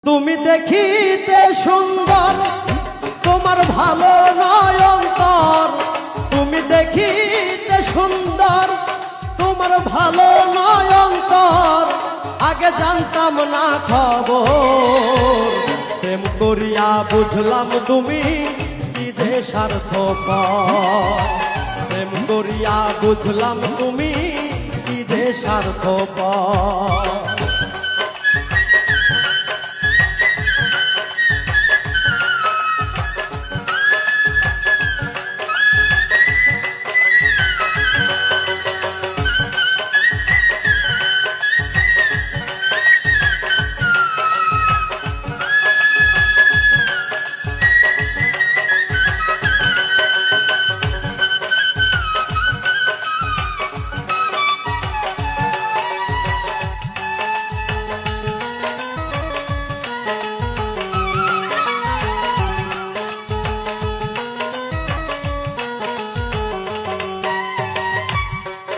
তুমি দেখিতে সুন্দর, তোমার ভালো নয় অন্তর। তুমি দেখিতে সুন্দর, তোমার ভালো নয় অন্তর। আগে জানতাম না খবর, প্রেম করিয়া বুঝলাম তুমি কি যে স্বার্থপর। প্রেম করিয়া বুঝলাম তুমি কি যে স্বার্থপর।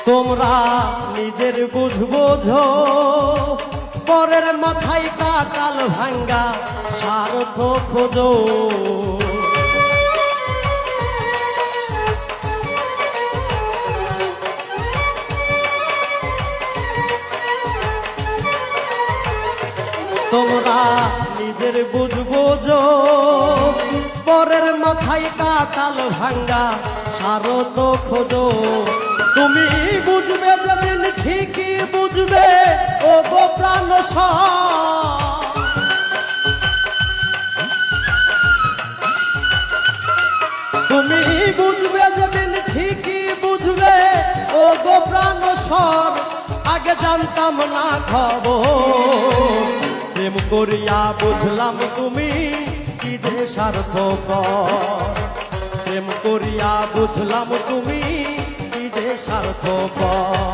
তোমরা নিজের বুঝ বোঝো, পরের মাথায় কাটাল ভাঙ্গা স্বার্থ খোঁজো। তোমরা নিজের বুঝ বোঝো, পরের মাথায় কাটাল ভাঙ্গা স্বার্থ খোঁজো। তুমি বুঝবে যেদিন ঠিকই বুঝবে ও গো প্রাণ। তুমি বুঝবে যেদিন ঠিকই বুঝবে ও গো প্রাণ স্বর। আগে জানতাম না খবর, প্রেম করিয়া বুঝলাম তুমি কি যে স্বার্থপর। প্রেম করিয়া বুঝলাম তুমি যে স্বার্থপর।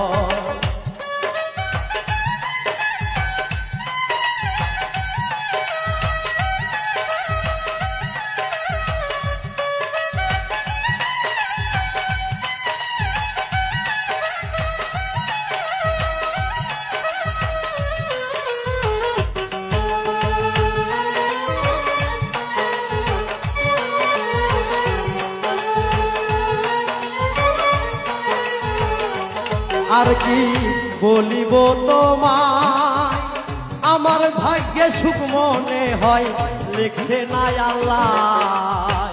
আর কি বলিব তোমায়, আমার ভাগ্যে সুখ মনে হয় লিখছে না আল্লাহ।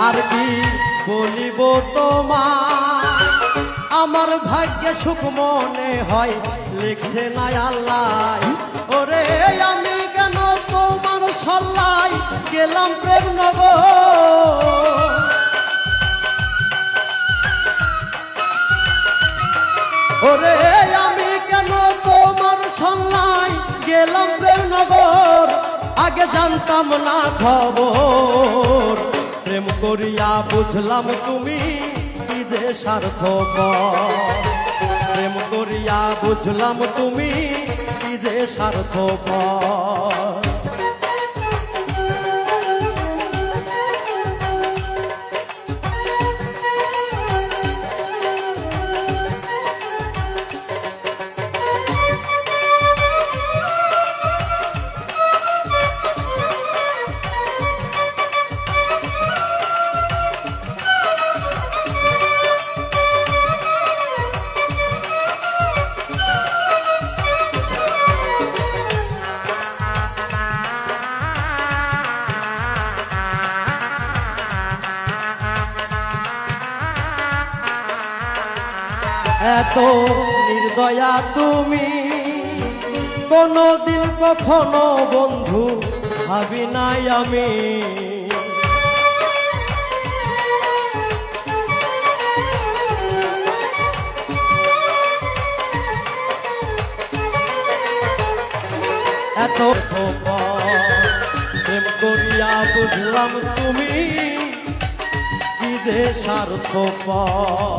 আর কি বলিব তোমায়, আমার ভাগ্যে সুখ মনে হয় লিখছে না আল্লাহ। ওরে আমি কেন তোমার সল্লাই গেলাম প্রেম নগর। ওরে আমি কেন তোমার সল্লাই গেলাম প্রেম নগর। আগে জানতাম না খবর, প্রেম করিয়া বুঝলাম তুমি কি যে স্বার্থপর। প্রেম করিয়া বুঝলাম তুমি কি যে স্বার্থপর। এত নির্দয়া তুমি কোনদিন কখনো বন্ধু ভাবি নাই আমি। এত প্রেম করিয়া বুঝলাম তুমি কি যে স্বার্থপর।